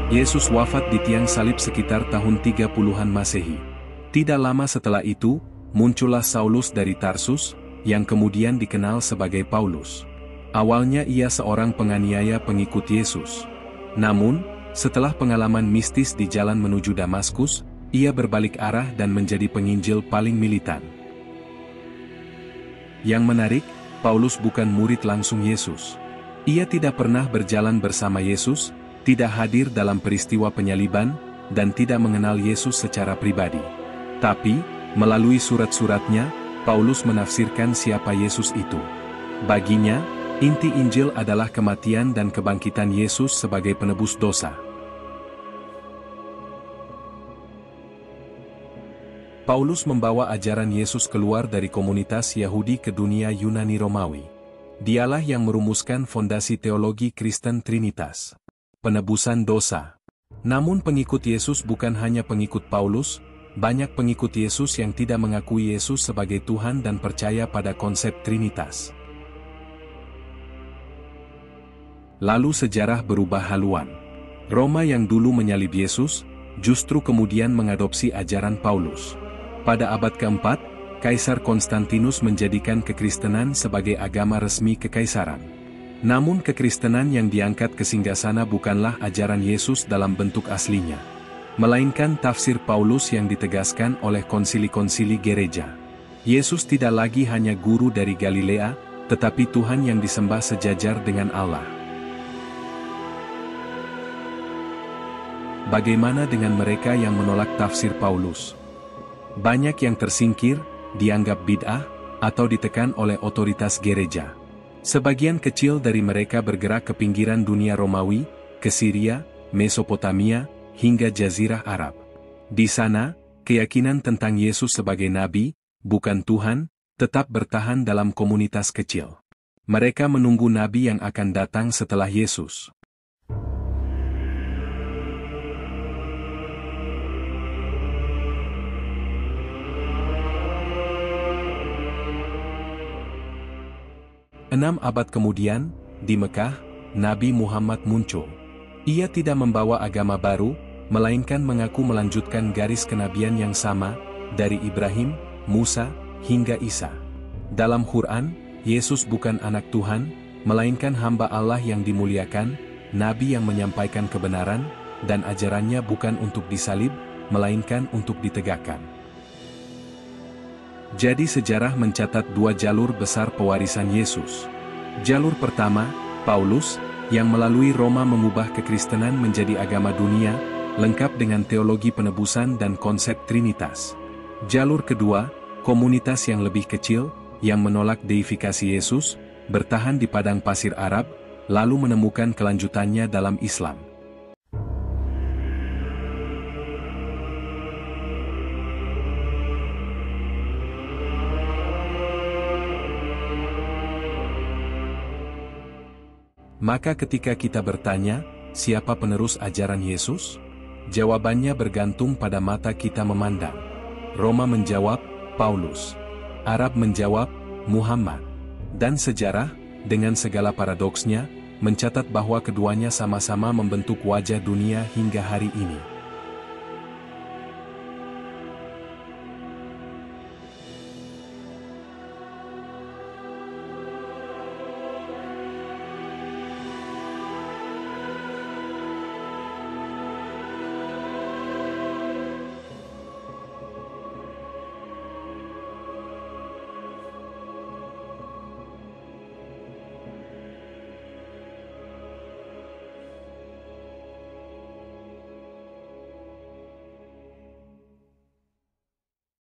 Yesus wafat di tiang salib sekitar tahun 30-an Masehi. Tidak lama setelah itu, muncullah Saulus dari Tarsus, yang kemudian dikenal sebagai Paulus. Awalnya ia seorang penganiaya pengikut Yesus. Namun, setelah pengalaman mistis di jalan menuju Damaskus, ia berbalik arah dan menjadi penginjil paling militan. Yang menarik, Paulus bukan murid langsung Yesus. Ia tidak pernah berjalan bersama Yesus, tidak hadir dalam peristiwa penyaliban, dan tidak mengenal Yesus secara pribadi. Tapi, melalui surat-suratnya, Paulus menafsirkan siapa Yesus itu. Baginya, inti Injil adalah kematian dan kebangkitan Yesus sebagai penebus dosa. Paulus membawa ajaran Yesus keluar dari komunitas Yahudi ke dunia Yunani Romawi. Dialah yang merumuskan fondasi teologi Kristen Trinitas, penebusan dosa. Namun pengikut Yesus bukan hanya pengikut Paulus, banyak pengikut Yesus yang tidak mengakui Yesus sebagai Tuhan dan percaya pada konsep Trinitas. Lalu sejarah berubah haluan. Roma yang dulu menyalib Yesus, justru kemudian mengadopsi ajaran Paulus. Pada abad keempat, Kaisar Konstantinus menjadikan kekristenan sebagai agama resmi kekaisaran. Namun kekristenan yang diangkat ke singgasana bukanlah ajaran Yesus dalam bentuk aslinya, melainkan tafsir Paulus yang ditegaskan oleh konsili-konsili gereja. Yesus tidak lagi hanya guru dari Galilea, tetapi Tuhan yang disembah sejajar dengan Allah. Bagaimana dengan mereka yang menolak tafsir Paulus? Banyak yang tersingkir, dianggap bid'ah, atau ditekan oleh otoritas gereja. Sebagian kecil dari mereka bergerak ke pinggiran dunia Romawi, ke Syria, Mesopotamia, hingga Jazirah Arab. Di sana, keyakinan tentang Yesus sebagai nabi, bukan Tuhan, tetap bertahan dalam komunitas kecil. Mereka menunggu nabi yang akan datang setelah Yesus. Enam abad kemudian, di Mekah, Nabi Muhammad muncul. Ia tidak membawa agama baru, melainkan mengaku melanjutkan garis kenabian yang sama, dari Ibrahim, Musa, hingga Isa. Dalam Quran, Yesus bukan anak Tuhan, melainkan hamba Allah yang dimuliakan, nabi yang menyampaikan kebenaran, dan ajarannya bukan untuk disalib, melainkan untuk ditegakkan. Jadi sejarah mencatat dua jalur besar pewarisan Yesus. Jalur pertama, Paulus, yang melalui Roma mengubah kekristenan menjadi agama dunia, lengkap dengan teologi penebusan dan konsep Trinitas. Jalur kedua, komunitas yang lebih kecil, yang menolak deifikasi Yesus, bertahan di padang pasir Arab, lalu menemukan kelanjutannya dalam Islam. Maka ketika kita bertanya, siapa penerus ajaran Yesus? Jawabannya bergantung pada mata kita memandang. Roma menjawab, Paulus. Arab menjawab, Muhammad. Dan sejarah, dengan segala paradoksnya, mencatat bahwa keduanya sama-sama membentuk wajah dunia hingga hari ini.